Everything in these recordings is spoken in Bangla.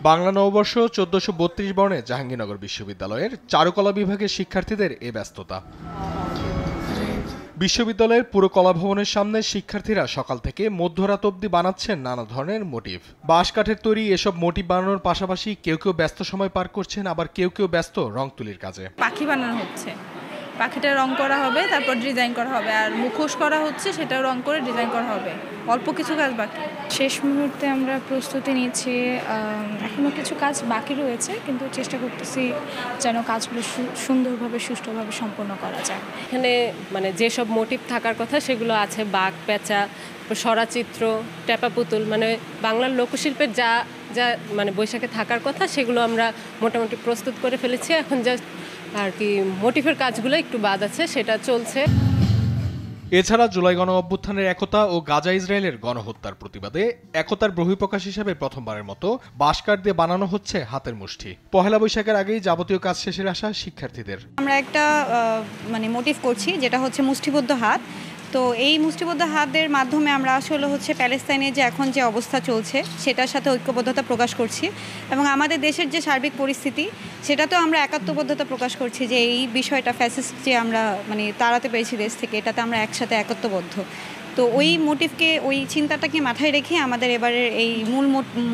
বাংলা নববর্ষ ১৪৩২ বর্ণে জাহাঙ্গীরনগর বিশ্ববিদ্যালয়ের চারুকলা বিভাগের শিক্ষার্থীদের এ ব্যস্ততা। বিশ্ববিদ্যালয়ের পুরো কলাভবনের সামনে শিক্ষার্থীরা সকাল থেকে মধ্যরাত অবধি বানাচ্ছেন নানা ধরনের মোটিভ। বাঁশ কাঠের তৈরি এসব মোটিভ বানানোর পাশাপাশি কেউ কেউ ব্যস্ত সময় পার করছেন, আবার কেউ কেউ ব্যস্ত রং তুলির কাজে। পাখি বানানো হচ্ছে, পাখিটা রং করা হবে, তারপর ডিজাইন করা হবে, আর মুখোশ করা হচ্ছে, সেটাও রং করে ডিজাইন করা হবে। অল্প কিছু কাজ বাকি। শেষ মুহূর্তে আমরা প্রস্তুতি নিচ্ছি। এখনও কিছু কাজ বাকি রয়েছে, কিন্তু চেষ্টা করতেছি যেন কাজগুলো সুন্দরভাবে সুষ্ঠুভাবে সম্পন্ন করা যায়। এখানে মানে যেসব মোটিভ থাকার কথা সেগুলো আছে, বাঘ, পেঁচা, সরাচিত্র, টেপা পুতুল, মানে বাংলার লোকশিল্পের যা যা মানে বৈশাখে থাকার কথা সেগুলো আমরা মোটামুটি প্রস্তুত করে ফেলেছি। এখন জাস্ট আর কি মোটিভের কাজগুলো একটু বাদ আছে, সেটা চলছে। এছাড়া জুলাই গণ অভ্যুত্থানের একতা ও গাজা ইসরায়েলের গণহত্যার প্রতিবাদে একতার বহিঃপ্রকাশ হিসেবে প্রথমবারের মতো বাঁশ কাঠ দিয়ে বানানো হচ্ছে হাতের মুষ্টি। পহেলা বৈশাখের আগেই যাবতীয় কাজ শেষের আশা শিক্ষার্থীদের। আমরা একটা মোটিভ করছি, যেটা হচ্ছে মুষ্টিবদ্ধ হাত। তো এই মুষ্টিবদ্ধ হাতের মাধ্যমে আমরা আসলে প্যালেস্তাইনে যে এখন যে অবস্থা চলছে সেটার সাথে ঐক্যবদ্ধতা প্রকাশ করছি, এবং আমাদের দেশের যে সার্বিক পরিস্থিতি সেটাতেও আমরা একাত্মবদ্ধতা প্রকাশ করছি, যে এই বিষয়টা ফ্যাসিস্ট যে আমরা তাড়াতে পেরেছি দেশ থেকে, এটাতে আমরা একসাথে একত্ববদ্ধ। তো ওই মোটিভকে, ওই চিন্তাটাকে মাথায় রেখে আমাদের এবারের এই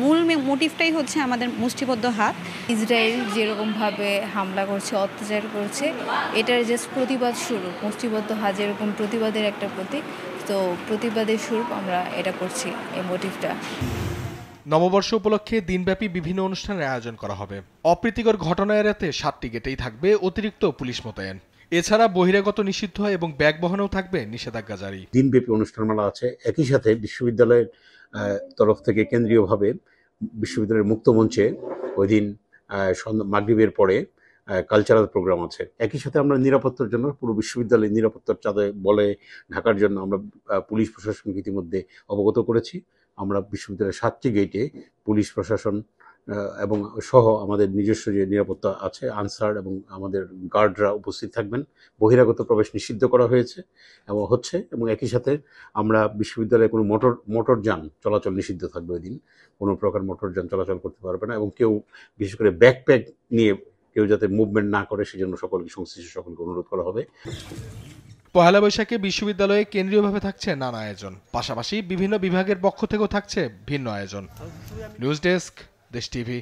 মূল মোটিভটাই হচ্ছে আমাদের মুষ্টিবদ্ধ হাত। ইসরায়েল যেরকমভাবে হামলা করছে, অত্যাচার করছে, এটার জাস্ট প্রতিবাদ স্বরূপ মুষ্টিবদ্ধ হাত যেরকম প্রতিবাদের একটা প্রতীক, তো প্রতিবাদের স্বরূপ আমরা এটা করছি, এই মোটিভটা। নববর্ষ উপলক্ষে দিনব্যাপী বিভিন্ন অনুষ্ঠানের আয়োজন করা হবে। অপ্রীতিকর ঘটনা এড়াতে ৭টি গেটেই থাকবে অতিরিক্ত পুলিশ মোতায়েন। এছাড়া বহিরাগত নিষিদ্ধ এবং ব্যাগ বহনেও থাকবে নিষেধাজ্ঞা জারি। দিনব্যাপী অনুষ্ঠানমালা আছে। একই সাথে বিশ্ববিদ্যালয়ের তরফ থেকে কেন্দ্রীয়ভাবে বিশ্ববিদ্যালয়ের মুক্ত মঞ্চে ওই দিন মাগরিবের পরে কালচারাল প্রোগ্রাম আছে। একই সাথে আমরা নিরাপত্তার জন্য পুরো বিশ্ববিদ্যালয়ের নিরাপত্তার চাঁদে বলে ঢাকার জন্য আমরা পুলিশ প্রশাসনকে ইতিমধ্যে অবগত করেছি। আমরা বিশ্ববিদ্যালয়ের 7টি গেটে পুলিশ প্রশাসন এবং সহ আমাদের নিজস্ব যে নিরাপত্তা আছে, আনসার এবং আমাদের গার্ডরা উপস্থিত থাকবেন। বহিরাগত প্রবেশ নিষিদ্ধ করা হয়েছে এবং হচ্ছে, এবং একই সাথে আমরা বিশ্ববিদ্যালয়ে কোনো মোটরযান চলাচল নিষিদ্ধ থাকবে। ওই দিন কোনো প্রকার মোটরযান চলাচল করতে পারবে না, এবং কেউ বিশেষ করে ব্যাকপ্যাক নিয়ে কেউ যাতে মুভমেন্ট না করে সেজন্য সংশ্লিষ্ট সকলকে অনুরোধ করা হবে। পহেলা বৈশাখে বিশ্ববিদ্যালয়ে কেন্দ্রীয়ভাবে থাকছে নানা আয়োজন, পাশাপাশি বিভিন্ন বিভাগের পক্ষ থেকেও থাকছে ভিন্ন আয়োজন। নিউজ ডেস্ক, দেশ টিভি।